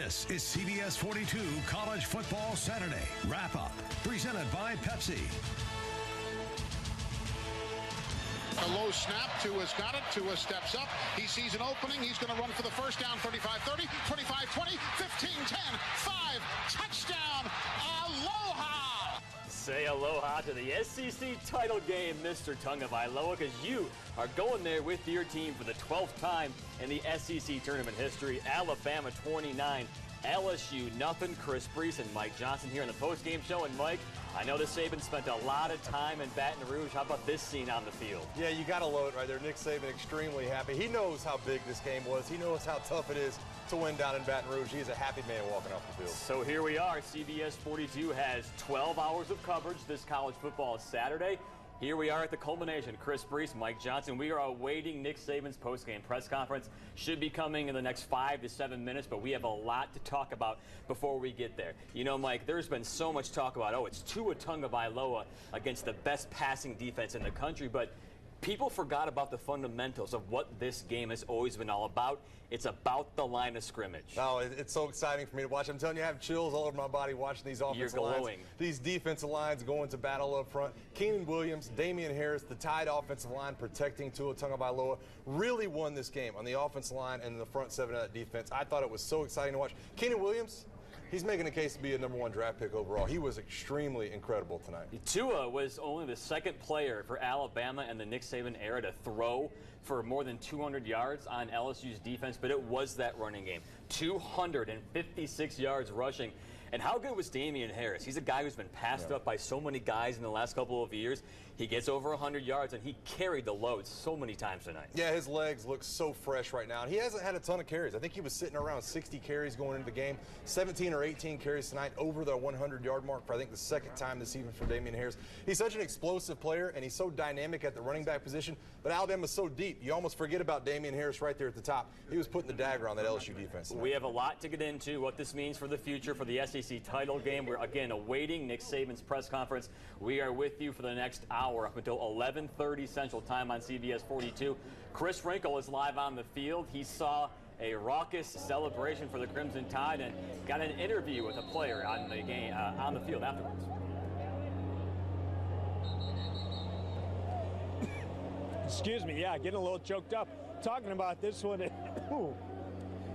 This is CBS 42 College Football Saturday Wrap-Up, presented by Pepsi. A low snap. Tua's got it. Tua steps up. He sees an opening. He's going to run for the first down. 35-30, 25-20, 15-10, 5. Touchdown. Aloha. Say aloha to the SEC title game, Mr. Tagovailoa, because you are going there with your team for the 12th time in the SEC tournament history. Alabama 29, LSU nothing. Chris Brees and Mike Johnson here on the postgame show. And Mike, I know that Saban spent a lot of time in Baton Rouge. How about this scene on the field? Yeah, you got to love it right there. Nick Saban extremely happy. He knows how big this game was. He knows how tough it is to win down in Baton Rouge. He's a happy man walking off the field. So here we are. CBS 42 has 12 hours of coverage this college football Saturday. Here we are at the culmination. Chris Brees, Mike Johnson. We are awaiting Nick Saban's postgame press conference. Should be coming in the next 5 to 7 minutes, but we have a lot to talk about before we get there. You know, Mike, there's been so much talk about, it's Tua Tagovailoa against the best passing defense in the country, but people forgot about the fundamentals of what this game has always been all about. It's about the line of scrimmage. Oh, it's so exciting for me to watch. I'm telling you, I have chills all over my body watching these offensive lines. These defensive lines going to battle up front. Keenan Williams, Damian Harris, the tied offensive line protecting Tua Tagovailoa really won this game on the offensive line and the front seven of that defense. I thought it was so exciting to watch. Keenan Williams, he's making a case to be a #1 draft pick overall. He was extremely incredible tonight. Tua was only the second player for Alabama in the Nick Saban era to throw for more than 200 yards on LSU's defense, but it was that running game. 256 yards rushing. And how good was Damian Harris? He's a guy who's been passed up by so many guys in the last couple of years. He gets over 100 yards, and he carried the load so many times tonight. Yeah, his legs look so fresh right now. And he hasn't had a ton of carries. I think he was sitting around 60 carries going into the game. 17 or 18 carries tonight, over the 100-yard mark for, I think, the second time this season for Damian Harris. He's such an explosive player, and he's so dynamic at the running back position. But Alabama's so deep, you almost forget about Damian Harris right there at the top. He was putting the dagger on that LSU defense tonight. We have a lot to get into, what this means for the future for the SEC title game. We're, again, awaiting Nick Saban's press conference. We are with you for the next hour up until 11:30 Central Time on CBS 42. Chris Wrinkle is live on the field. He saw a raucous celebration for the Crimson Tide and got an interview with a player on the game on the field afterwards. Excuse me, yeah, getting a little choked up. Talking about this one,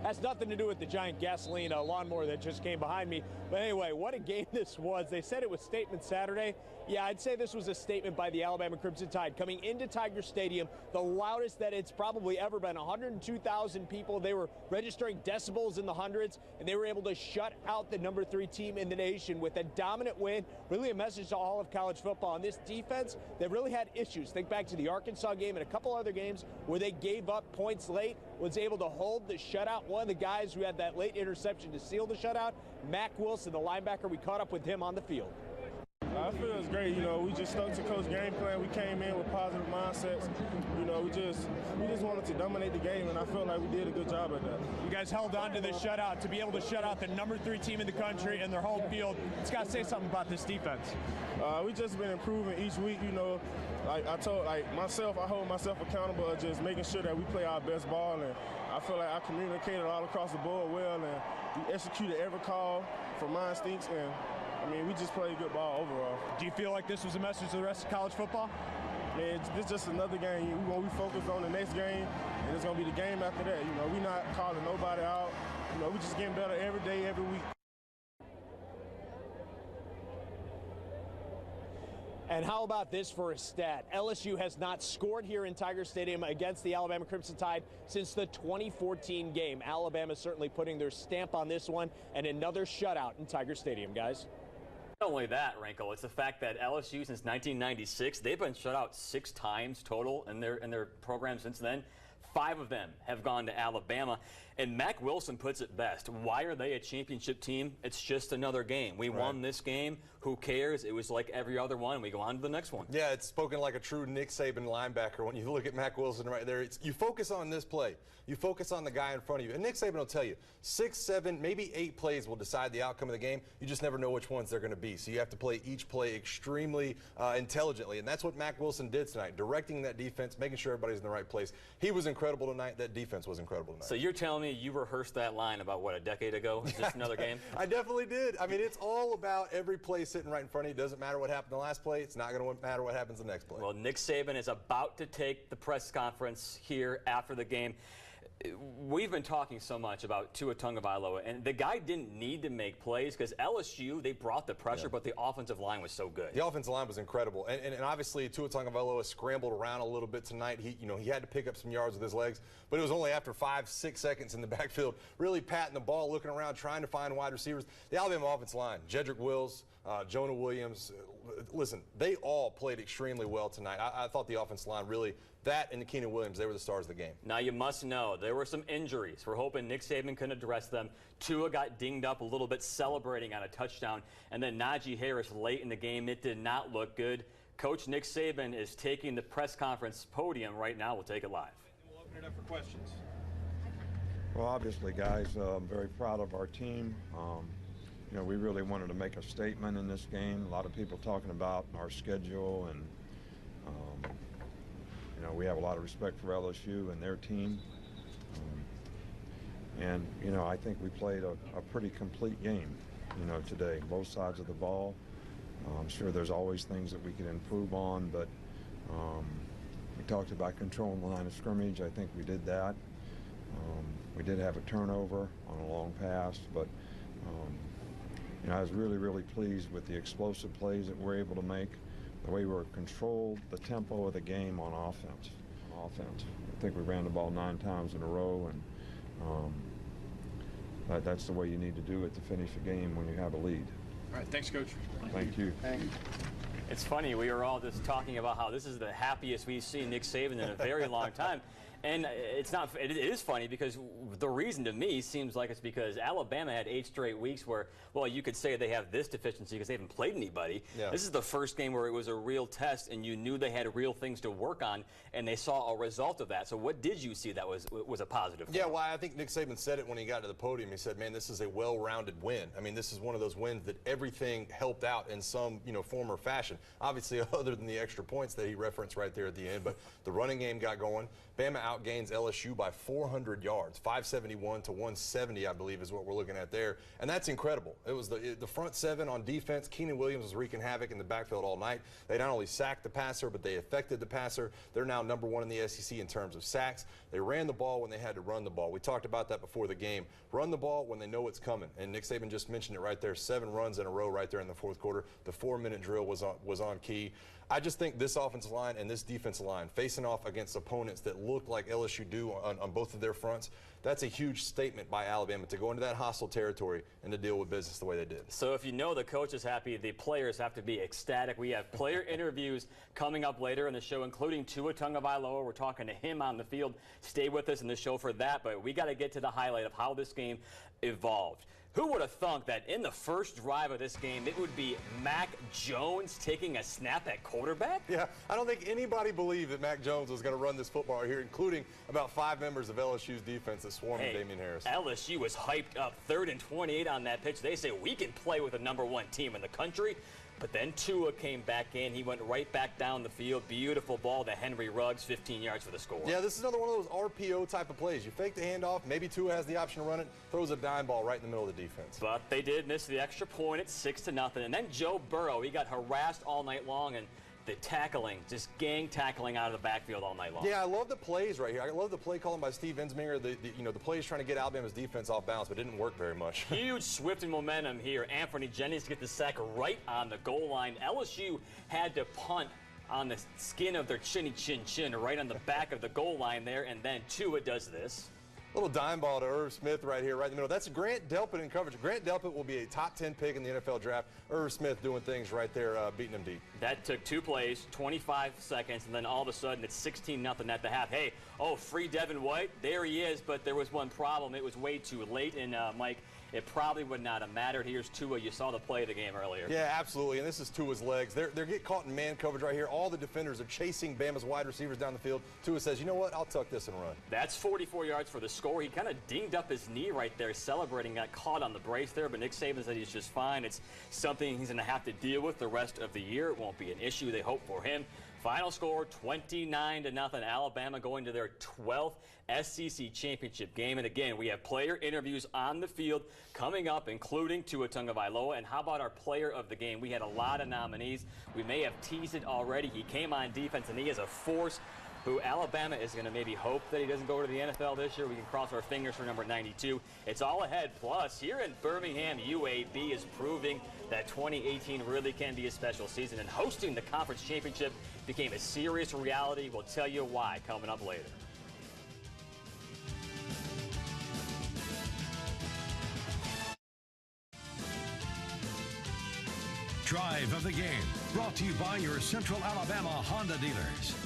has nothing to do with the giant gasoline lawnmower that just came behind me. But anyway, what a game this was. They said it was Statement Saturday. Yeah, I'd say this was a statement by the Alabama Crimson Tide. Coming into Tiger Stadium, the loudest that it's probably ever been. 102,000 people. They were registering decibels in the hundreds, and they were able to shut out the #3 team in the nation with a dominant win. Really a message to all of college football. And this defense, they really had issues. Think back to the Arkansas game and a couple other games where they gave up points late, was able to hold the shutout. One of the guys who had that late interception to seal the shutout, Mack Wilson, the linebacker, we caught up with him on the field. I feel it's great. You know, we just stuck to coach game plan. We came in with positive mindsets. You know, we just wanted to dominate the game, and I felt like we did a good job at that. You guys held on to the shutout to be able to shut out the #3 team in the country and their home field. It's got to say something about this defense. We just been improving each week. You know, like I told, myself, I hold myself accountable of just making sure that we play our best ball, and I feel like I communicated all across the board well, and we executed every call from my instincts, and I mean, we just played good ball overall. Do you feel like this was a message to the rest of college football? Man, this is just another game. We focus on the next game, and it's going to be the game after that. You know, we're not calling nobody out. You know, we're just getting better every day, every week. And how about this for a stat? LSU has not scored here in Tiger Stadium against the Alabama Crimson Tide since the 2014 game. Alabama certainly putting their stamp on this one, and another shutout in Tiger Stadium, guys. Not only that, Wrinkle, it's the fact that LSU since 1996, they've been shut out 6 times total in their program since then. 5 of them have gone to Alabama. And Mack Wilson puts it best. Why are they a championship team? It's just another game. We won this game. Who cares? It was like every other one. We go on to the next one. Yeah, it's spoken like a true Nick Saban linebacker. When you look at Mack Wilson right there, you focus on this play. You focus on the guy in front of you. And Nick Saban will tell you, 6, 7, maybe 8 plays will decide the outcome of the game. You just never know which ones they're going to be. So you have to play each play extremely intelligently. And that's what Mack Wilson did tonight, directing that defense, making sure everybody's in the right place. He was incredible tonight. That defense was incredible tonight. So you're telling telling me you rehearsed that line about, what, a decade ago? Is this another game? I definitely did. I mean, it's all about every play sitting right in front of you. It doesn't matter what happened the last play. It's not going to matter what happens the next play. Well, Nick Saban is about to take the press conference here after the game. We've been talking so much about Tua Tagovailoa, and the guy didn't need to make plays because LSU, they brought the pressure, but the offensive line was so good. The offensive line was incredible, and obviously Tua Tagovailoa scrambled around a little bit tonight. He had to pick up some yards with his legs, but it was only after 5-6 seconds in the backfield, really patting the ball, looking around, trying to find wide receivers. The Alabama offensive line, Jedrick Wills, Jonah Williams, listen, they all played extremely well tonight. I thought the offensive line really, that and Keenan Williams, they were the stars of the game. Now, you must know, there were some injuries. We're hoping Nick Saban can address them. Tua got dinged up a little bit celebrating on a touchdown, and then Najee Harris late in the game. It did not look good. Coach Nick Saban is taking the press conference podium right now. We'll take it live. We'll open it up for questions. Well, obviously, guys, I'm very proud of our team. We really wanted to make a statement in this game. A lot of people talking about our schedule, and we have a lot of respect for LSU and their team. I think we played a pretty complete game, today, both sides of the ball. I'm sure there's always things that we can improve on, but we talked about controlling the line of scrimmage. I think we did that. We did have a turnover on a long pass, but I was really, really pleased with the explosive plays that we're able to make, the way we controlled the tempo of the game on offense. I think we ran the ball 9 times in a row, and that's the way you need to do it to finish a game when you have a lead. All right, thanks, Coach. Thank you. It's funny, we were all just talking about how this is the happiest we've seen Nick Saban in a very long time. And it is funny because the reason to me seems like it's because Alabama had 8 straight weeks where, well, you could say they have this deficiency because they haven't played anybody. Yeah. This is the first game where it was a real test and you knew they had real things to work on, and they saw a result of that. So what did you see that was a positive? Yeah, well, I think Nick Saban said it when he got to the podium. He said, man, this is a well-rounded win. I mean, this is one of those wins that everything helped out in some, form or fashion. Obviously, other than the extra points that he referenced right there at the end, but the running game got going. Bama outgains LSU by 400 yards, 571 to 170, I believe, is what we're looking at there. And that's incredible. It was the front 7 on defense. Keenan Williams was wreaking havoc in the backfield all night. They not only sacked the passer, but they affected the passer. They're now number 1 in the SEC in terms of sacks. They ran the ball when they had to run the ball. We talked about that before the game. Run the ball when they know it's coming. And Nick Saban just mentioned it right there, 7 runs in a row right there in the fourth quarter. The 4-minute drill was on key. I just think this offensive line and this defensive line facing off against opponents that look like LSU do on both of their fronts, that's a huge statement by Alabama to go into that hostile territory and to deal with business the way they did. So if you know the coach is happy, the players have to be ecstatic. We have player interviews coming up later in the show, including Tua Tagovailoa. We're talking to him on the field. Stay with us in the show for that, but we got to get to the highlight of how this game evolved. Who would have thunk that in the first drive of this game, it would be Mac Jones taking a snap at quarterback? Yeah, I don't think anybody believed that Mac Jones was going to run this football right here, including about 5 members of LSU's defense that swarmed Damian Harris. LSU was hyped up, 3rd and 28 on that pitch. They say we can play with the #1 team in the country. But then Tua came back in. He went right back down the field. Beautiful ball to Henry Ruggs, 15 yards for the score. Yeah, this is another one of those RPO type of plays. You fake the handoff. Maybe Tua has the option to run it. Throws a dime ball right in the middle of the defense. But they did miss the extra point at 6-0. And then Joe Burrow, he got harassed all night long. And the tackling, just gang tackling out of the backfield all night long. Yeah, I love the plays right here. I love the play calling by Steve Ensminger. The plays trying to get Alabama's defense off balance, but it didn't work very much. Huge swift and momentum here. Anthony Jennings to get the sack right on the goal line. LSU had to punt on the skin of their chinny chin right on the back of the goal line there, and then Tua does this. Little dime ball to Irv Smith right here, right in the middle. That's Grant Delpit in coverage. Grant Delpit will be a top 10 pick in the NFL draft. Irv Smith doing things right there, beating him deep. That took 2 plays, 25 seconds, and then all of a sudden it's 16-0 at the half. Hey, free Devin White. There he is, but there was one problem. It was way too late, and Mike, it probably would not have mattered. Here's Tua. You saw the play of the game earlier. Yeah, absolutely, and this is Tua's legs. They're getting caught in man coverage right here. All the defenders are chasing Bama's wide receivers down the field. Tua says, you know what, I'll tuck this and run. That's 44 yards for the score. He kind of dinged up his knee right there, celebrating, got caught on the brace there, but Nick Saban said he's just fine. It's something he's going to have to deal with the rest of the year. It won't be an issue, they hope, for him. Final score 29-0. Alabama going to their 12th SEC championship game. And again, we have player interviews on the field coming up, including Tua Tagovailoa. And how about our player of the game? We had a lot of nominees. We may have teased it already. He came on defense, and he is a force who Alabama is going to maybe hope that he doesn't go to the NFL this year. We can cross our fingers for number 92. It's all ahead. Plus, here in Birmingham, UAB is proving that 2018 really can be a special season, and hosting the conference championship became a serious reality. We'll tell you why coming up later. Drive of the game, brought to you by your Central Alabama Honda dealers.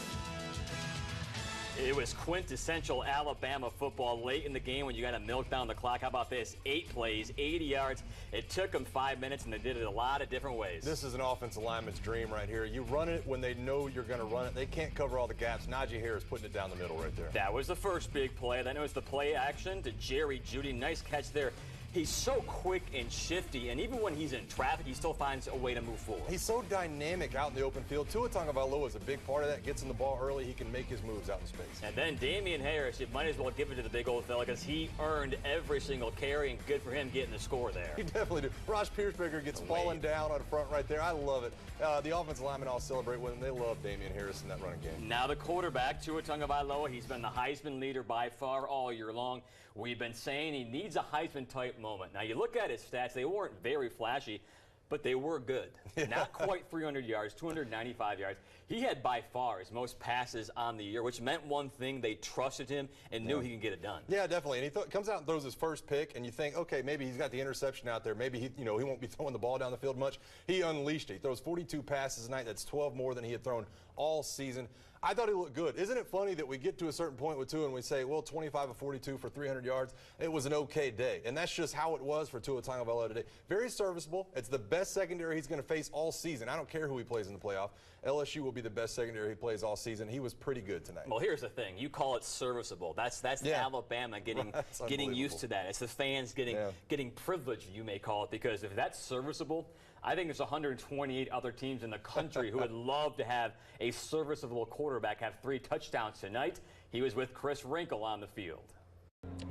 It was quintessential Alabama football late in the game when you got to milk down the clock. How about this? 8 plays, 80 yards. It took them 5 minutes, and they did it a lot of different ways. This is an offensive lineman's dream right here. You run it when they know you're going to run it. They can't cover all the gaps. Najee Harris putting it down the middle right there. That was the first big play. Then it was the play action to Jerry Jeudy. Nice catch there. He's so quick and shifty, and even when he's in traffic, he still finds a way to move forward. He's so dynamic out in the open field. Tua Tagovailoa is a big part of that. Gets in the ball early. He can make his moves out in space. And then Damian Harris, you might as well give it to the big old fella because he earned every single carry, and good for him getting the score there. He definitely did. Ross Piercebaker gets falling down on the front right there. I love it. The offensive linemen all celebrate with him. They love Damian Harris in that running game. Now the quarterback, Tua Tagovailoa, he's been the Heisman leader by far all year long. We've been saying he needs a Heisman-type moment. Now, you look at his stats, they weren't very flashy, but they were good. Not quite 300 yards, 295 yards. He had by far his most passes on the year, which meant one thing: they trusted him and knew he can get it done. Yeah, definitely. And he comes out and throws his first pick, and you think, okay, maybe he's got the interception out there. Maybe he won't be throwing the ball down the field much. He unleashed it. He throws 42 passes tonight. That's 12 more than he had thrown all season. I thought he looked good. Isn't it funny that we get to a certain point with Tua and we say, well, 25 of 42 for 300 yards, it was an okay day. And that's just how it was for Tua Tagovailoa today. Very serviceable. It's the best secondary he's going to face all season. I don't care who he plays in the playoff. LSU will be the best secondary he plays all season. He was pretty good tonight. Well, here's the thing. You call it serviceable. That's Alabama getting used to that. It's the fans getting privileged, you may call it, because if that's serviceable, I think there's 128 other teams in the country who would love to have a serviceable quarterback have 3 touchdowns tonight. He was with Chris Wrinkle on the field.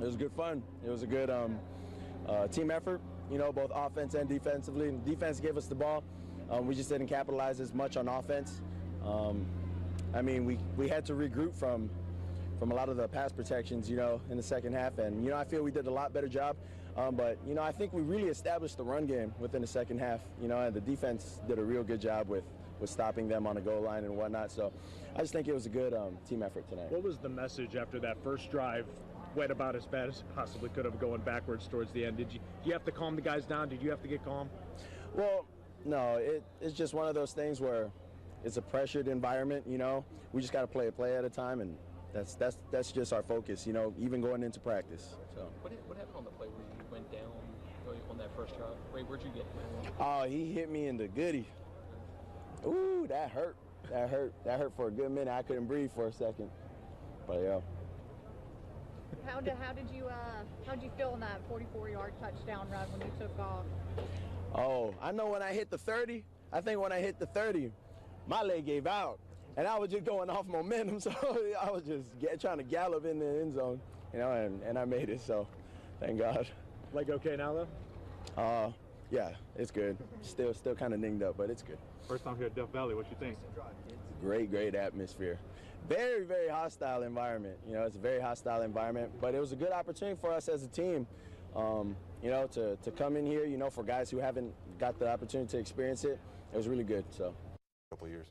It was good fun. It was a good team effort, both offense and defensively. Defense gave us the ball. We just didn't capitalize as much on offense. We had to regroup from a lot of the pass protections, in the second half. And, I feel we did a lot better job. But I think we really established the run game within the second half, and the defense did a real good job with stopping them on the goal line and whatnot. So I just think it was a good team effort tonight. What was the message after that first drive? Went about as bad as it possibly could have, going backwards towards the end. Did you have to calm the guys down? Did you have to get calm? Well, no, it's just one of those things where it's a pressured environment, We just got to play a play at a time, and that's just our focus, even going into practice. So. What happened on the play where you went down on that first drive? Where'd you get? Oh, he hit me in the goodie. Ooh, that hurt. That hurt for a good minute. I couldn't breathe for a second. But yeah. How did you feel in that 44-yard touchdown run when you took off? Oh, I know when I hit the 30. I think when I hit the 30, my leg gave out, and I was just going off momentum. So I was just trying to gallop in the end zone, and I made it. So thank God. Leg okay now though? Yeah, it's good. Still kind of dinged up, but it's good. First time here at Death Valley, what you think? Great atmosphere. Very, very hostile environment. It's a very hostile environment, but it was a good opportunity for us as a team, to come in here, for guys who haven't got the opportunity to experience it. It was really good. So. A couple of years.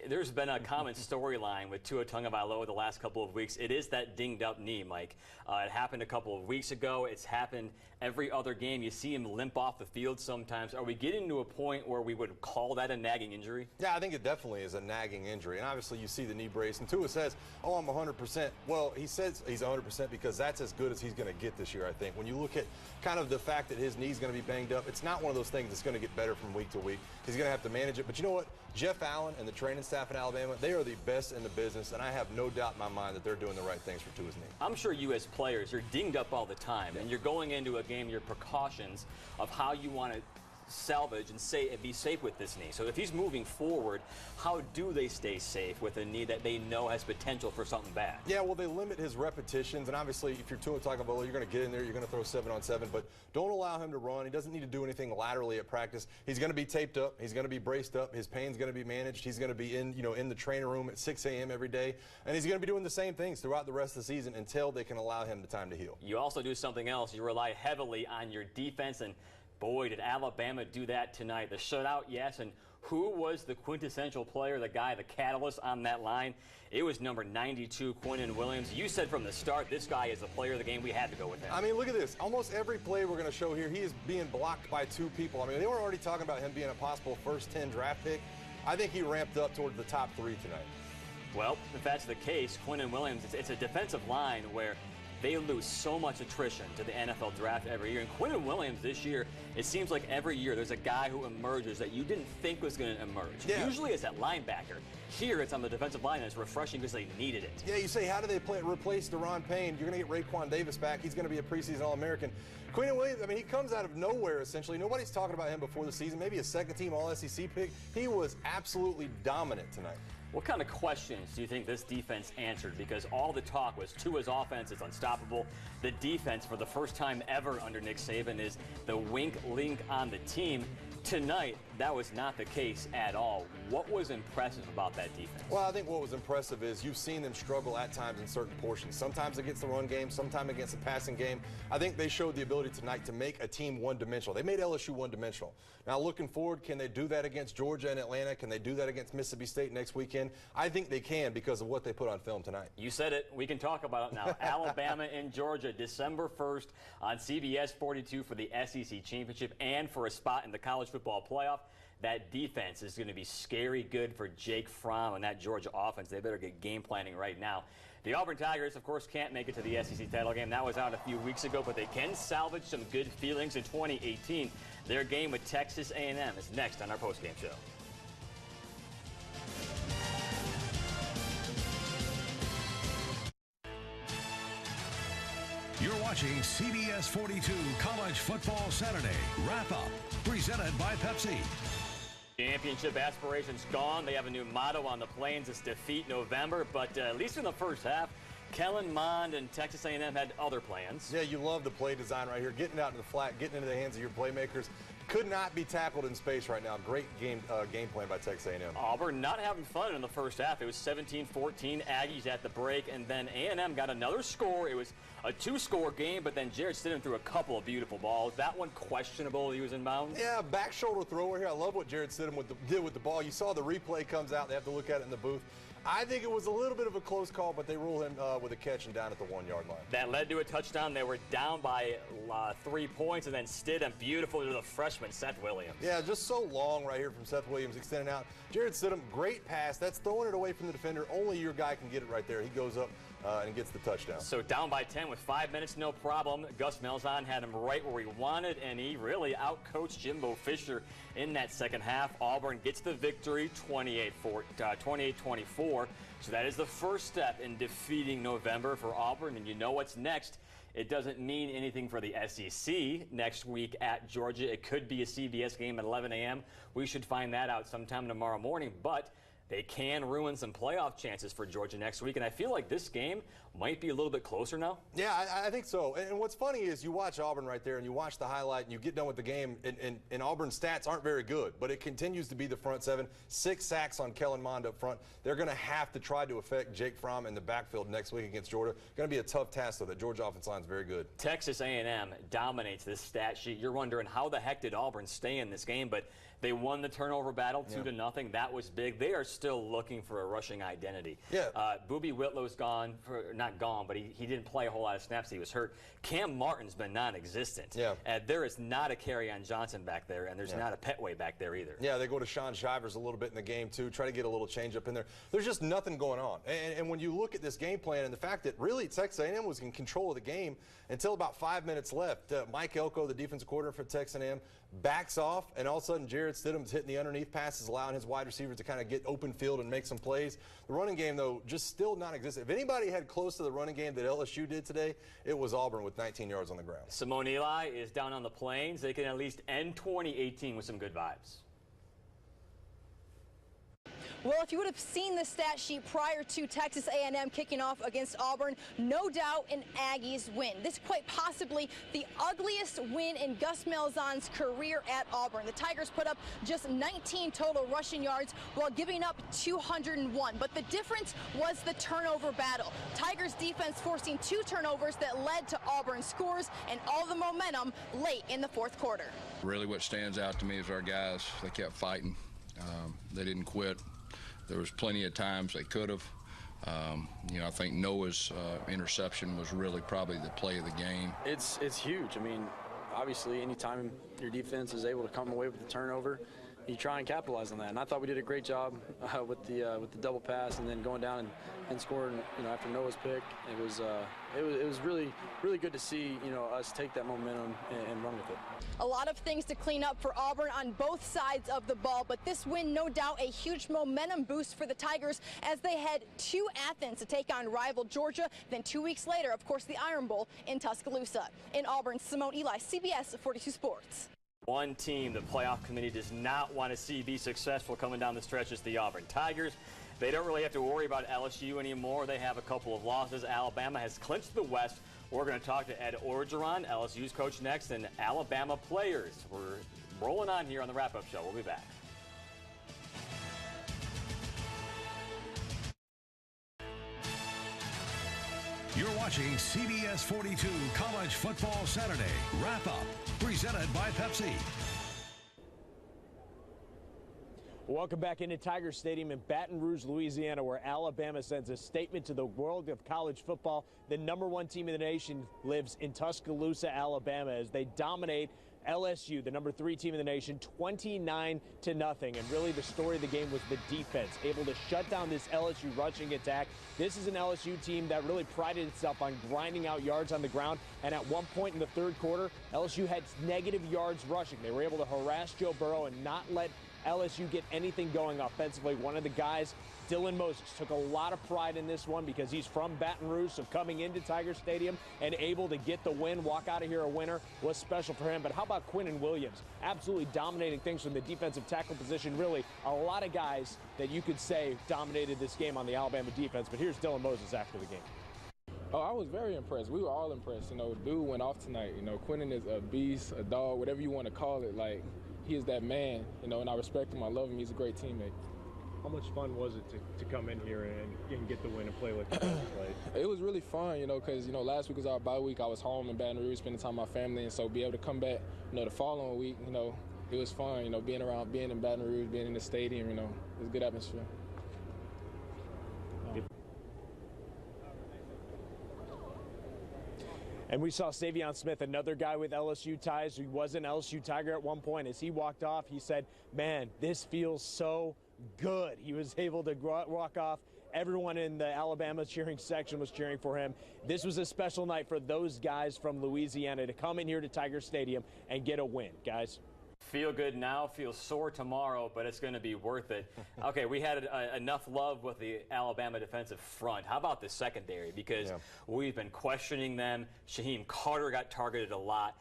There's been a common storyline with Tua Tagovailoa the last couple of weeks. It is that dinged-up knee, Mike. It happened a couple of weeks ago. It's happened every other game. You see him limp off the field sometimes. Are we getting to a point where we would call that a nagging injury? Yeah, I think it definitely is a nagging injury. And obviously you see the knee brace. And Tua says, oh, I'm 100%. Well, he says he's 100% because that's as good as he's going to get this year, I think. When you look at kind of the fact that his knee's going to be banged up, it's not one of those things that's going to get better from week to week. He's going to have to manage it. But you know what? Jeff Allen and the training staff in Alabama, they are the best in the business, and I have no doubt in my mind that they're doing the right things for Tua's knee. I'm sure you as players, you're dinged up all the time, and you're going into a game, your precautions of how you want to salvage and be safe with this knee. So if he's moving forward, how do they stay safe with a knee that they know has potential for something bad? Yeah, well, they limit his repetitions, and obviously if you're Tua Tagovailoa, you're going to get in there, you're going to throw 7-on-7, but don't allow him to run. He doesn't need to do anything laterally at practice. He's going to be taped up. He's going to be braced up. His pain's going to be managed. He's going to be in the training room at 6 a.m. every day, and he's going to be doing the same things throughout the rest of the season until they can allow him the time to heal. You also do something else. You rely heavily on your defense, and boy, did Alabama do that tonight. The shutout, yes, and who was the quintessential player, the guy, the catalyst on that line? It was number 92, Quinnen Williams. You said from the start, this guy is the player of the game. We had to go with him. I mean, look at this. Almost every play we're going to show here, he is being blocked by 2 people. I mean, they were already talking about him being a possible first 10 draft pick. I think he ramped up towards the top 3 tonight. Well, if that's the case, Quinnen Williams, it's a defensive line where they lose so much attrition to the NFL draft every year. And Quinnen Williams this year, it seems like every year there's a guy who emerges that you didn't think was going to emerge. Yeah. Usually it's at linebacker. Here it's on the defensive line, and it's refreshing because they needed it. Yeah, you say, how do they replace Deron Payne? You're going to get Raekwon Davis back. He's going to be a preseason All-American. Quinnen Williams, I mean, he comes out of nowhere, essentially. Nobody's talking about him before the season. Maybe a second-team All-SEC pick. He was absolutely dominant tonight. What kind of questions do you think this defense answered? Because all the talk was Tua's offense is unstoppable. The defense, for the first time ever under Nick Saban, is the wink link on the team. Tonight, that was not the case at all. What was impressive about that defense? Well, I think what was impressive is you've seen them struggle at times in certain portions. Sometimes against the run game, sometimes against the passing game. I think they showed the ability tonight to make a team one-dimensional. They made LSU one-dimensional. Now, looking forward, can they do that against Georgia and Atlanta? Can they do that against Mississippi State next weekend? I think they can because of what they put on film tonight. You said it. We can talk about it now. Alabama and Georgia, December 1st on CBS 42 for the SEC Championship and for a spot in the college football playoff. That defense is going to be scary good for Jake Fromm and that Georgia offense. They better get game planning right now. The Auburn Tigers, of course, can't make it to the SEC title game. That was out a few weeks ago, but they can salvage some good feelings in 2018. Their game with Texas A&M is next on our postgame show. You're watching CBS 42 College Football Saturday Wrap-Up, presented by Pepsi. Championship aspirations gone. They have a new motto on the plains. It's defeat November, but at least in the first half, Kellen Mond and Texas A&M had other plans. Yeah, you love the play design right here. Getting out in the flat, getting into the hands of your playmakers. Could not be tackled in space right now. Great game plan by Texas A&M. Auburn not having fun in the first half. It was 17-14, Aggies at the break, and then A&M got another score. It was a 2-score game, but then Jarrett Stidham threw a couple of beautiful balls. That one questionable. He was in bounds. Yeah, back shoulder thrower here. I love what Jarrett Stidham did with the ball. You saw the replay comes out. They have to look at it in the booth. I think it was a little bit of a close call, but they ruled him with a catch and down at the 1-yard line. That led to a touchdown. They were down by 3 points, and then Stidham, beautiful to the freshman, Seth Williams. Yeah, just so long right here from Seth Williams extending out. Jarrett Stidham, great pass. That's throwing it away from the defender. Only your guy can get it right there. He goes up and gets the touchdown. So down by 10 with 5 minutes, no problem. Gus Malzahn had him right where he wanted, and he really outcoached Jimbo Fisher in that second half. Auburn gets the victory, 28-24. So that is the first step in defeating November for Auburn, and you know what's next. It doesn't mean anything for the SEC next week at Georgia. It could be a CBS game at 11 a.m. We should find that out sometime tomorrow morning, but they can ruin some playoff chances for Georgia next week, and I feel like this game might be a little bit closer now. Yeah, I think so. And what's funny is you watch Auburn right there, and you watch the highlight, and you get done with the game, and Auburn's stats aren't very good, but it continues to be the front seven. 6 sacks on Kellen Mond up front. They're going to have to try to affect Jake Fromm in the backfield next week against Georgia. Going to be a tough task, though. The Georgia offensive line is very good. Texas A&M dominates this stat sheet. You're wondering how the heck did Auburn stay in this game, but they won the turnover battle 2-0. That was big. They are still looking for a rushing identity. Yeah. Boobie Whitlow's gone, not gone, but he didn't play a whole lot of snaps. He was hurt. Cam Martin's been non-existent. Yeah. There is not a Kerryon Johnson back there, and there's not a Petway back there either. Yeah, they go to Sean Shivers a little bit in the game, too. Try to get a little change up in there. There's just nothing going on. And when you look at this game plan and the fact that really Texas A&M was in control of the game until about 5 minutes left. Mike Elko, the defensive coordinator for Texas A&M, backs off, and all of a sudden Jarrett Stidham's hitting the underneath passes, allowing his wide receivers to kind of get open field and make some plays. The running game, though, just still non-existent. If anybody had close to the running game that LSU did today, it was Auburn with 19 yards on the ground. Simone Eli is down on the Plains. They can at least end 2018 with some good vibes. Well, if you would have seen the stat sheet prior to Texas A&M kicking off against Auburn, no doubt an Aggies win. This is quite possibly the ugliest win in Gus Malzahn's career at Auburn. The Tigers put up just 19 total rushing yards while giving up 201. But the difference was the turnover battle. Tigers defense forcing 2 turnovers that led to Auburn scores and all the momentum late in the fourth quarter. Really what stands out to me is our guys. They kept fighting. They didn't quit. There was plenty of times they could have. I think Noah's interception was really probably the play of the game. It's huge. I mean, obviously, anytime your defense is able to come away with the turnover, you try and capitalize on that. And I thought we did a great job with the double pass and then going down and scoring. After Noah's pick, it was really good to see us take that momentum and run with it. A lot of things to clean up for Auburn on both sides of the ball, but this win, no doubt, a huge momentum boost for the Tigers as they head to Athens to take on rival Georgia. Then 2 weeks later, of course, the Iron Bowl in Tuscaloosa. In Auburn, Simone Eli, CBS 42 Sports. One team the playoff committee does not want to see be successful coming down the stretch is the Auburn Tigers. They don't really have to worry about LSU anymore. They have a couple of losses. Alabama has clinched the West. We're going to talk to Ed Orgeron, LSU's coach, next, and Alabama players. We're rolling on here on the wrap-up show. We'll be back. You're watching CBS 42 College Football Saturday Wrap-Up, presented by Pepsi. Welcome back into Tiger Stadium in Baton Rouge, Louisiana, where Alabama sends a statement to the world of college football. The #1 team in the nation lives in Tuscaloosa, Alabama, as they dominate LSU, the #3 team in the nation, 29-0. And really the story of the game was the defense, able to shut down this LSU rushing attack. This is an LSU team that really prided itself on grinding out yards on the ground. And at one point in the third quarter, LSU had negative yards rushing. They were able to harass Joe Burrow and not let LSU get anything going offensively. One of the guys, Dylan Moses, took a lot of pride in this one because he's from Baton Rouge, so coming into Tiger Stadium and able to get the win, walk out of here a winner, was special for him. But how about Quinnen Williams? Absolutely dominating things from the defensive tackle position. Really, a lot of guys that you could say dominated this game on the Alabama defense. But here's Dylan Moses after the game. Oh, I was very impressed. We were all impressed. Dude went off tonight. Quinnen is a beast, a dog, whatever you want to call it. Like, he is that man, and I respect him. I love him. He's a great teammate. How much fun was it to come in here and get the win and play like you played? It was really fun, because, last week was our bye week. I was home in Baton Rouge spending time with my family, and so be able to come back, the following week, it was fun, being in Baton Rouge, being in the stadium, it was a good atmosphere. And we saw Savion Smith, another guy with LSU ties, who was an LSU Tiger at one point. As he walked off, he said, man, this feels so good. He was able to walk off. Everyone in the Alabama cheering section was cheering for him. This was a special night for those guys from Louisiana to come in here to Tiger Stadium and get a win, guys. Feel good now, feel sore tomorrow, but it's going to be worth it. Okay, we had enough love with the Alabama defensive front. How about the secondary? Because we've been questioning them. Shaheem Carter got targeted a lot.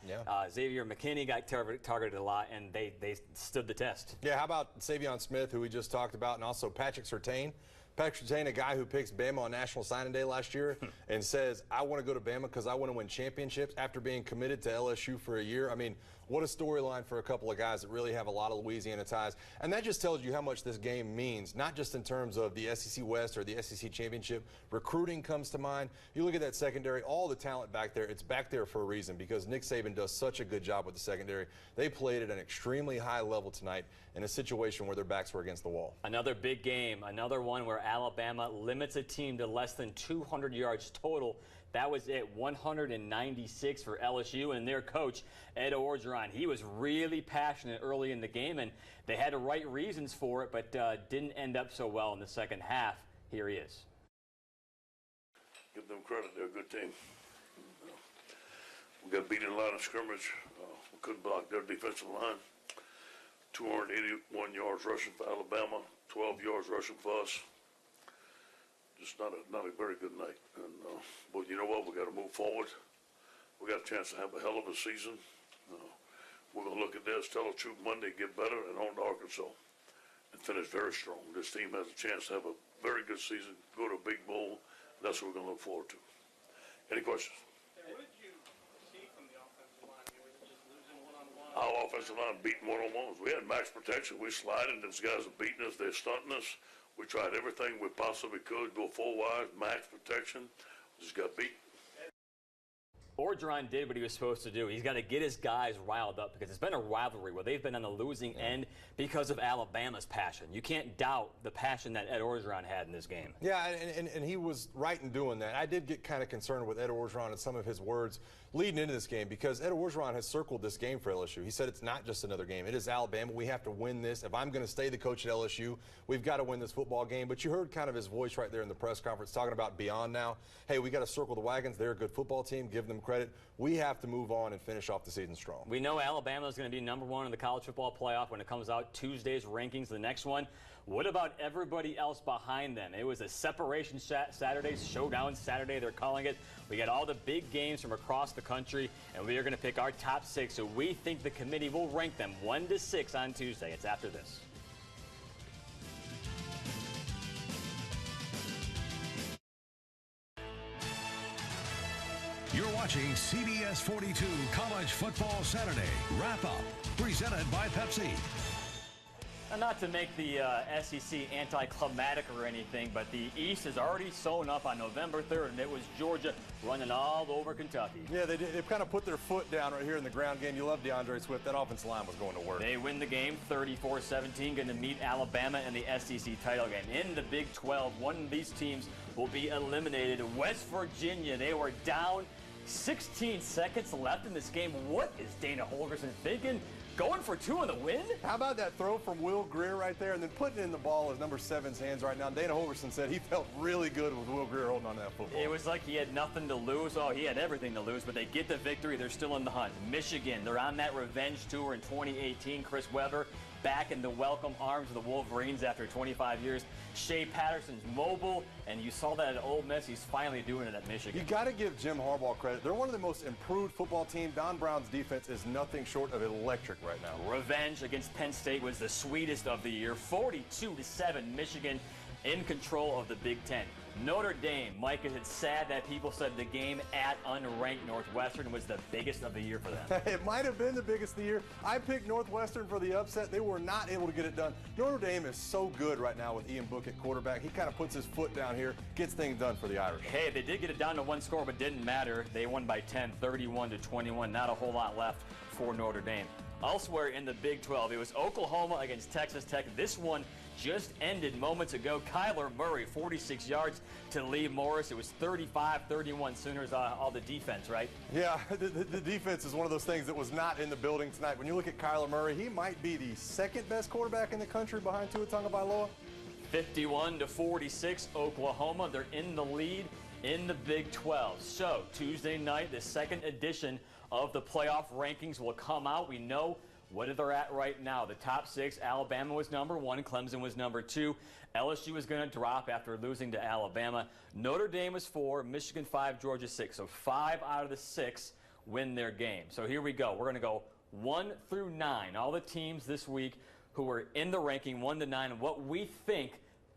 Xavier McKinney got targeted a lot, and they stood the test. Yeah, how about Savion Smith, who we just talked about, and also Patrick Surtain? Patrick Surtain, a guy who picks Bama on National Signing Day last year and says, I want to go to Bama because I want to win championships after being committed to LSU for a year. I mean, what a storyline for a couple of guys that really have a lot of Louisiana ties. And that just tells you how much this game means, not just in terms of the SEC West or the SEC Championship. Recruiting comes to mind. You look at that secondary, all the talent back there, it's back there for a reason because Nick Saban does such a good job with the secondary. They played at an extremely high level tonight in a situation where their backs were against the wall. Another big game, another one where Alabama limits a team to less than 200 yards total. That was it, 196 for LSU, and their coach, Ed Orgeron. He was really passionate early in the game, and they had the right reasons for it, but didn't end up so well in the second half. Here he is. Give them credit. They're a good team. We got beat in the line of scrimmage. We couldn't block their defensive line. 281 yards rushing for Alabama, 12 yards rushing for us. Just not a very good night. And but you know what? We got to move forward. We got a chance to have a hell of a season. We're going to look at this, tell the truth Monday, get better, and on to Arkansas, and finish very strong. This team has a chance to have a very good season, go to a big bowl. That's what we're going to look forward to. Any questions? What did you see from the offensive line? You were just losing one-on-one? Our offensive line beating one-on-ones. We had max protection. We sliding. These guys are beating us. They're stunting us. We tried everything we possibly could, go full wide, max protection. We just got beat. Orgeron did what he was supposed to do. He's got to get his guys riled up because it's been a rivalry where they've been on the losing end because of Alabama's passion. You can't doubt the passion that Ed Orgeron had in this game. Yeah, and he was right in doing that. I did get kind of concerned with Ed Orgeron and some of his words leading into this game because Ed Orgeron has circled this game for LSU. He said it's not just another game. It is Alabama. We have to win this. If I'm going to stay the coach at LSU, we've got to win this football game. But you heard kind of his voice right there in the press conference talking about beyond now. Hey, we got to circle the wagons. They're a good football team. Give them credit. We have to move on and finish off the season strong. We know Alabama is going to be #1 in the college football playoff when it comes out Tuesday's rankings, the next one. What about everybody else behind them? It was a separation Saturday, showdown Saturday, they're calling it. We got all the big games from across the country, and we are going to pick our top 6. So we think the committee will rank them 1 to 6 on Tuesday. It's after this. You're watching CBS 42 College Football Saturday Wrap-Up, presented by Pepsi. And not to make the SEC anticlimactic or anything, but the East is already sewn up on November 3rd, and it was Georgia running all over Kentucky. Yeah, they've kind of put their foot down right here in the ground game. You love DeAndre Swift. That offensive line was going to work. They win the game 34-17, going to meet Alabama in the SEC title game. In the Big 12, one of these teams will be eliminated. West Virginia, they were down 16 seconds left in this game. What is Dana Holgorsen thinking? Going for 2 in the win? How about that throw from Will Greer right there and then putting in the ball as number 7's hands right now? Dana Holgorsen said he felt really good with Will Greer holding on to that football. It was like he had nothing to lose. Oh, he had everything to lose, but they get the victory. They're still in the hunt. Michigan, they're on that revenge tour in 2018. Chris Webber back in the welcome arms of the Wolverines after 25 years. Shea Patterson's mobile, and you saw that at Ole Miss. He's finally doing it at Michigan. You got to give Jim Harbaugh credit. They're one of the most improved football teams. Don Brown's defense is nothing short of electric right now. Revenge against Penn State was the sweetest of the year. 42-7, Michigan in control of the Big Ten. Notre Dame, Mike, is it sad that people said the game at unranked Northwestern was the biggest of the year for them? It might have been the biggest of the year. I picked Northwestern for the upset. They were not able to get it done. Notre Dame is so good right now with Ian Book at quarterback. He kind of puts his foot down here, gets things done for the Irish. Hey, they did get it down to 1 score, but didn't matter. They won by 10, 31-21. Not a whole lot left for Notre Dame. Elsewhere in the Big 12, it was Oklahoma against Texas Tech. This one just ended moments ago. Kyler Murray, 46 yards to Lee Morris. It was 35-31 Sooners, all the defense, right? Yeah, the defense is one of those things that was not in the building tonight. When you look at Kyler Murray, he might be the 2nd best quarterback in the country behind Tua Tagovailoa. 51-46, Oklahoma. They're in the lead in the Big 12. So Tuesday night, the 2nd edition of the playoff rankings will come out. We know what they're at right now. The top 6, Alabama was #1, Clemson was #2. LSU is going to drop after losing to Alabama. Notre Dame is 4, Michigan 5, Georgia 6. So 5 out of the 6 win their game. So here we go. We're going to go 1 through 9. All the teams this week who were in the ranking 1 to 9 and what we think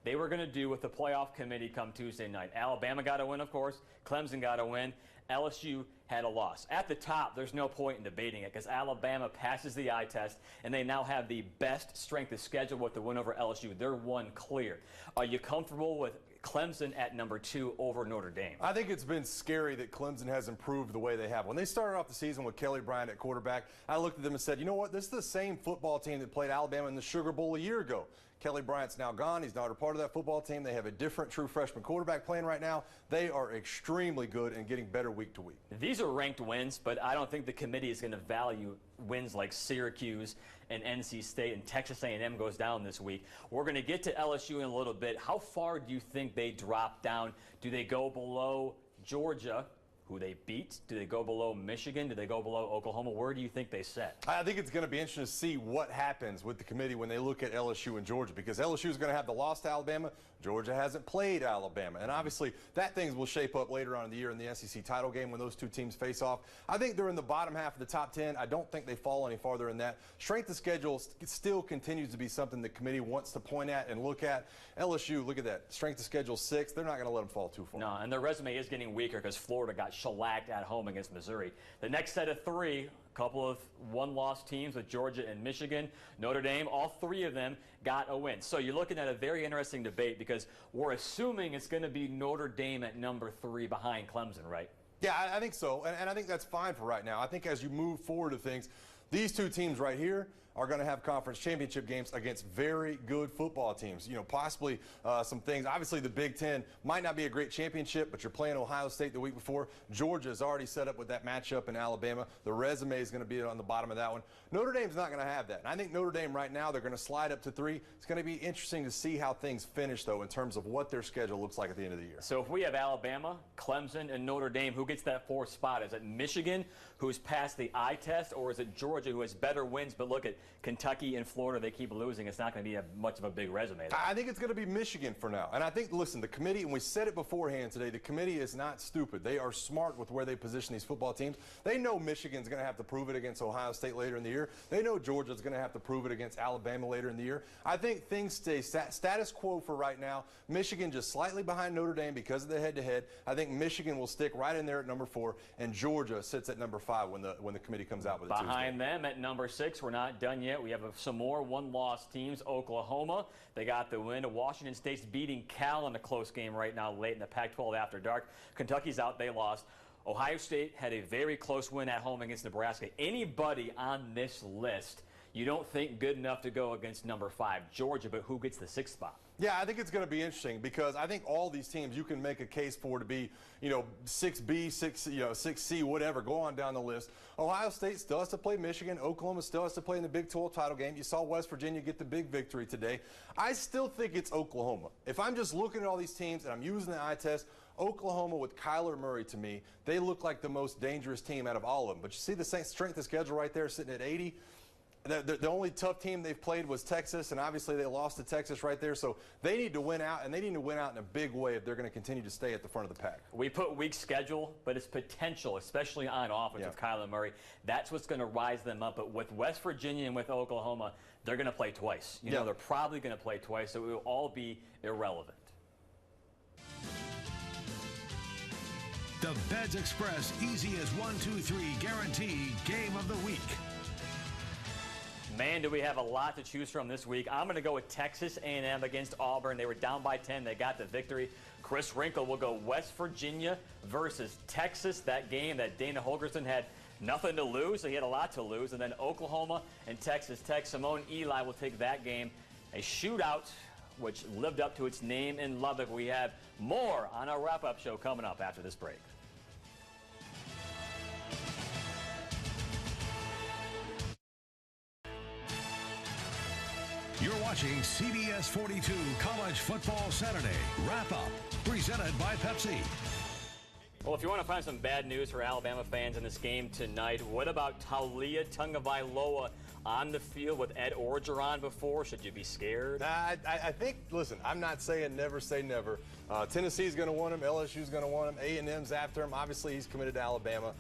they were going to do with the playoff committee come Tuesday night. Alabama got a win, of course. Clemson got a win. LSU had a loss. At the top, there's no point in debating it because Alabama passes the eye test, and they now have the best strength of schedule with the win over LSU. They're 1 clear. Are you comfortable with Clemson at #2 over Notre Dame? I think it's been scary that Clemson has improved the way they have. When they started off the season with Kelly Bryant at quarterback, I looked at them and said, you know what, this is the same football team that played Alabama in the Sugar Bowl a year ago. Kelly Bryant's now gone. He's not a part of that football team. They have a different true freshman quarterback playing right now. They are extremely good and getting better week to week. These are ranked wins, but I don't think the committee is going to value wins like Syracuse and NC State, and Texas A&M goes down this week. We're going to get to LSU in a little bit. How far do you think they drop down? Do they go below Georgia, who they beat? Do they go below Michigan? Do they go below Oklahoma? Where do you think they set? I think it's going to be interesting to see what happens with the committee when they look at LSU and Georgia, because LSU is going to have the loss to Alabama. Georgia hasn't played Alabama. And obviously that things will shape up later on in the year in the SEC title game when those two teams face off. I think they're in the bottom half of the top 10. I don't think they fall any farther in that. Strength of schedule still continues to be something the committee wants to point at and look at. LSU, look at that. Strength of schedule 6. They're not going to let them fall too far. No, and their resume is getting weaker because Florida got shellacked at home against Missouri. The next set of 3, a couple of one-loss teams with Georgia and Michigan, Notre Dame, all 3 of them got a win. So you're looking at a very interesting debate because we're assuming it's going to be Notre Dame at number 3 behind Clemson, right? Yeah, I think so, and I think that's fine for right now. I think as you move forward to things, these two teams right here are going to have conference championship games against very good football teams. You know, possibly some things. Obviously, the Big Ten might not be a great championship, but you're playing Ohio State the week before. Georgia's already set up with that matchup in Alabama. The resume is going to be on the bottom of that one. Notre Dame's not going to have that. And I think Notre Dame right now, they're going to slide up to 3. It's going to be interesting to see how things finish, though, in terms of what their schedule looks like at the end of the year. So if we have Alabama, Clemson, and Notre Dame, who gets that 4th spot? Is it Michigan, who's passed the eye test, or is it Georgia, who has better wins? But look at Kentucky and Florida, they keep losing. It's not going to be much of a big resume, though. I think it's going to be Michigan for now. And I think, listen, the committee, and we said it beforehand today, the committee is not stupid. They are smart with where they position these football teams. They know Michigan's going to have to prove it against Ohio State later in the year. They know Georgia's going to have to prove it against Alabama later in the year. I think things stay status quo for right now. Michigan just slightly behind Notre Dame because of the head-to-head. I think Michigan will stick right in there at number 4, and Georgia sits at number 5 when the committee comes out with it. Behind them at number 6, we're not done yet. We have some more one-loss teams. Oklahoma, they got the win. Washington State's beating Cal in a close game right now late in the Pac-12 after dark. Kentucky's out, they lost. Ohio State had a very close win at home against Nebraska. Anybody on this list you don't think good enough to go against number 5, Georgia, but who gets the 6th spot? Yeah, I think it's going to be interesting because I think all these teams you can make a case for to be, 6B, 6C, whatever. Go on down the list. Ohio State still has to play Michigan. Oklahoma still has to play in the Big 12 title game. You saw West Virginia get the big victory today. I still think it's Oklahoma. If I'm just looking at all these teams and I'm using the eye test, Oklahoma with Kyler Murray, to me, they look like the most dangerous team out of all of them. But you see the strength of schedule right there sitting at 80. The only tough team they've played was Texas, and obviously they lost to Texas right there. So they need to win out, and they need to win out in a big way if they're going to continue to stay at the front of the pack. We put weak schedule, but it's potential, especially on offense with Kyler Murray. That's what's going to rise them up. But with West Virginia and with Oklahoma, they're going to play twice. You know, they're probably going to play twice, so it will all be irrelevant. The Beds Express easy as 1, 2, 3 guarantee game of the week. Man, do we have a lot to choose from this week. I'm going to go with Texas A&M against Auburn. They were down by 10. They got the victory. Chris Wrinkle will go West Virginia versus Texas. That game that Dana Holgorsen had nothing to lose, so he had a lot to lose. And then Oklahoma and Texas Tech. Simone Eli will take that game. A shootout which lived up to its name in Lubbock. We have more on our wrap-up show coming up after this break. You're watching CBS 42 College Football Saturday Wrap-Up, presented by Pepsi. Well, if you want to find some bad news for Alabama fans in this game tonight, what about Taulia Tagovailoa on the field with Ed Orgeron before? Should you be scared? I think, listen, I'm not saying never say never. Tennessee's going to want him. LSU's going to want him. A&M's after him. Obviously, he's committed to Alabama.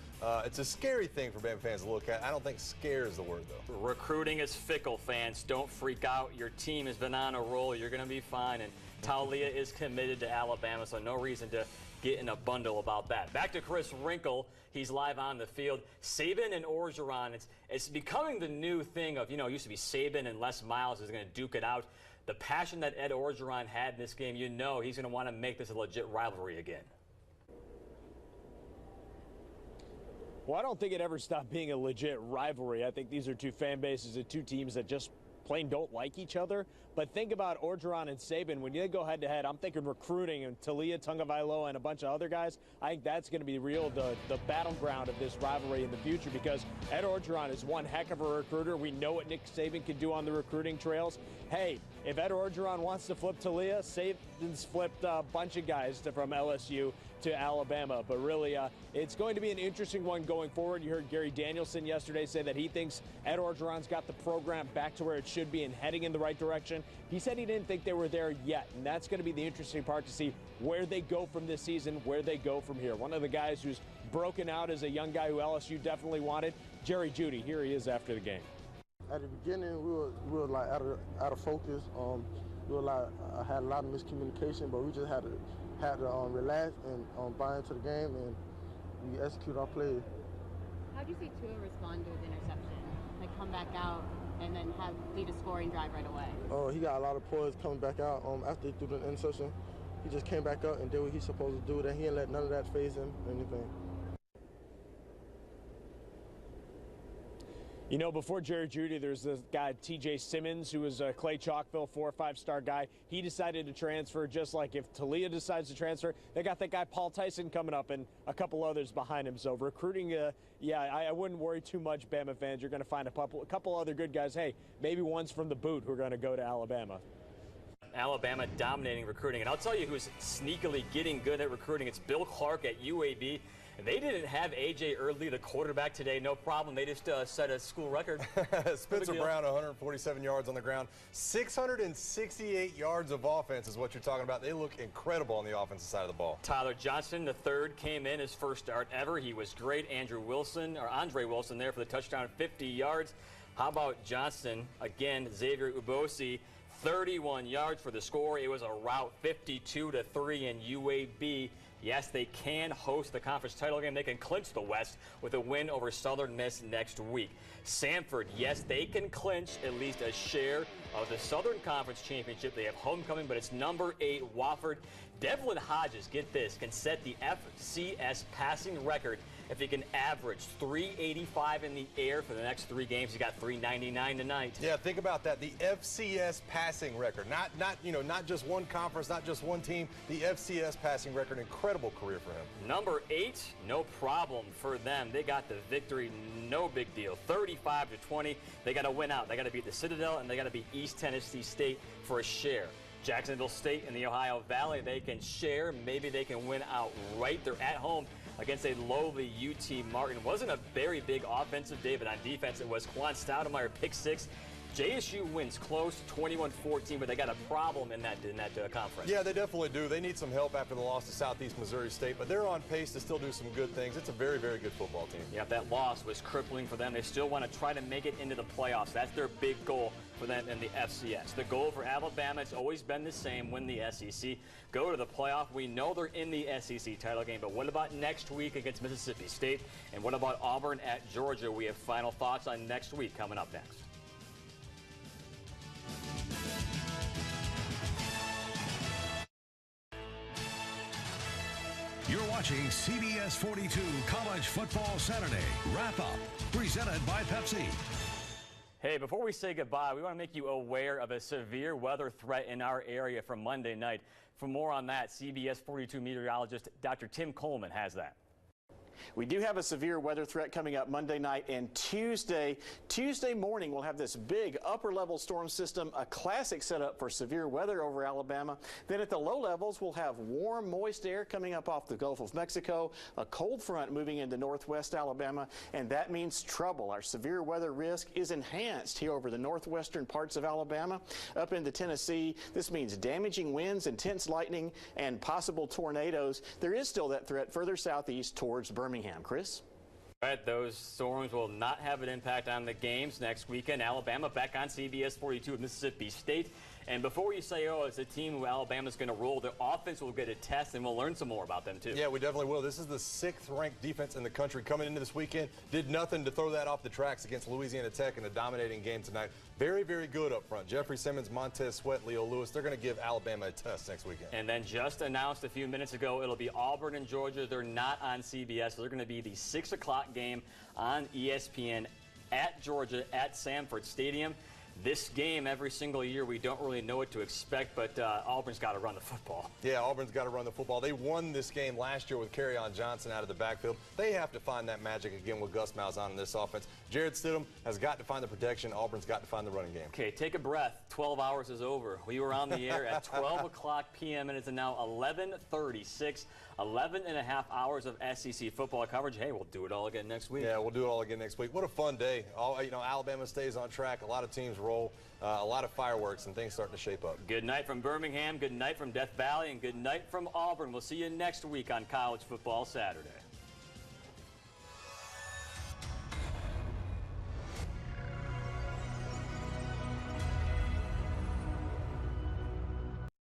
It's a scary thing for Bama fans to look at. I don't think scare is the word, though. Recruiting is fickle, fans. Don't freak out. Your team has been on a roll. You're going to be fine. And Taulia is committed to Alabama, so no reason to get in a bundle about that. Back to Chris Wrinkle. He's live on the field. Saban and Orgeron, it's becoming the new thing of, it used to be Saban and Les Miles is going to duke it out. The passion that Ed Orgeron had in this game, he's going to want to make this a legit rivalry again. Well, I don't think it ever stopped being a legit rivalry. I think these are two fan bases and two teams that just plain don't like each other. But think about Orgeron and Saban. When you go head-to-head, I'm thinking recruiting and Taulia Tagovailoa and a bunch of other guys. I think that's going to be the battleground of this rivalry in the future because Ed Orgeron is one heck of a recruiter. We know what Nick Saban can do on the recruiting trails. Hey, if Ed Orgeron wants to flip Talia, Saban's flipped a bunch of guys from LSU to Alabama. But really, it's going to be an interesting one going forward. You heard Gary Danielson yesterday say that he thinks Ed Orgeron's got the program back to where it should be and heading in the right direction. He said he didn't think they were there yet, and that's going to be the interesting part to see where they go from this season, where they go from here. One of the guys who's broken out as a young guy who LSU definitely wanted, Jerry Jeudy. Here he is after the game. At the beginning, we were like out of focus. We were like had a lot of miscommunication, but we just had to relax and buy into the game, and we execute our play. How do you see Tua respond to his interception? Like come back out and then lead a scoring drive right away? Oh, he got a lot of poise coming back out after he threw the interception. He just came back up and did what he's supposed to do. Then he didn't let none of that faze him or anything. You know, before Jerry Jeudy, there's this guy, T.J. Simmons, who was a Clay Chalkville 4- or 5-star guy. He decided to transfer, just like if Talia decides to transfer. They got that guy Paul Tyson coming up and a couple others behind him. So recruiting, I wouldn't worry too much, Bama fans. You're going to find a couple other good guys. Hey, maybe one's from the boot who are going to go to Alabama. Alabama dominating recruiting. And I'll tell you who's sneakily getting good at recruiting. It's Bill Clark at UAB. They didn't have A.J. Early, the quarterback, today. No problem. They just set a school record. Spencer Brown, 147 yards on the ground. 668 yards of offense is what you're talking about. They look incredible on the offensive side of the ball. Tyler Johnson, the third, came in his first start ever. He was great. Andre Wilson there for the touchdown, 50 yards. How about Johnson? Again, Xavier Ubosi, 31 yards for the score. It was a rout, 52-3 in UAB. Yes, they can host the conference title game. They can clinch the West with a win over Southern Miss next week. Samford, yes, they can clinch at least a share of the Southern Conference Championship. They have homecoming, but it's number 8, Wofford. Devlin Hodges, get this, can set the FCS passing record if he can average 385 in the air for the next 3 games. He got 399 tonight. Yeah, think about that. The FCS passing record. Not just one conference, not just one team. The FCS passing record. Incredible career for him. Number 8, no problem for them. They got the victory, no big deal. 35-20. They got to win out. They got to beat the Citadel, and they got to beat East Tennessee State for a share. Jacksonville State in the Ohio Valley, they can share. Maybe they can win outright. They're at home against a lowly UT Martin. Wasn't a very big offensive day, but on defense it was. Quan Stoudemeyer, pick 6. JSU wins close, 21-14, but they got a problem in that conference. Yeah, they definitely do. They need some help after the loss to Southeast Missouri State, but they're on pace to still do some good things. It's a very, very good football team. Yeah, that loss was crippling for them. They still want to try to make it into the playoffs. That's their big goal for them in the FCS. The goal for Alabama has always been the same: win the SEC, go to the playoff. We know they're in the SEC title game, but what about next week against Mississippi State? And what about Auburn at Georgia? We have final thoughts on next week coming up next. You're watching CBS 42 College Football Saturday Wrap-Up, presented by Pepsi. Hey, before we say goodbye, we want to make you aware of a severe weather threat in our area for Monday night. For more on that, CBS 42 meteorologist Dr. Tim Coleman has that. We do have a severe weather threat coming up Monday night and Tuesday. Tuesday morning, we'll have this big upper-level storm system, a classic setup for severe weather over Alabama. Then at the low levels, we'll have warm, moist air coming up off the Gulf of Mexico, a cold front moving into northwest Alabama, and that means trouble. Our severe weather risk is enhanced here over the northwestern parts of Alabama. Up into Tennessee, this means damaging winds, intense lightning, and possible tornadoes. There is still that threat further southeast towards Birmingham. Chris? Right, those storms will not have an impact on the games next weekend. Alabama back on CBS 42 with Mississippi State. And before you say, oh, it's a team who Alabama's going to roll, their offense will get a test, and we'll learn some more about them, too. Yeah, we definitely will. This is the 6th-ranked defense in the country coming into this weekend. Did nothing to throw that off the tracks against Louisiana Tech in a dominating game tonight. Very, very good up front. Jeffrey Simmons, Montez Sweat, Leo Lewis. They're going to give Alabama a test next weekend. And then just announced a few minutes ago, it'll be Auburn and Georgia. They're not on CBS, so they're going to be the 6 o'clock game on ESPN at Georgia at Sanford Stadium. This game, every single year, we don't really know what to expect, but Auburn's got to run the football. Yeah, Auburn's got to run the football. They won this game last year with Kerryon Johnson out of the backfield. They have to find that magic again with Gus Malzahn in this offense. Jared Stidham has got to find the protection. Auburn's got to find the running game. Okay, take a breath. 12 hours is over. We were on the air at 12 o'clock p.m. and it's now 11:36. 11 and a half hours of SEC football coverage. Hey, we'll do it all again next week. Yeah, we'll do it all again next week. What a fun day. Alabama stays on track. A lot of teams roll. A lot of fireworks and things starting to shape up. Good night from Birmingham. Good night from Death Valley. And good night from Auburn. We'll see you next week on College Football Saturday.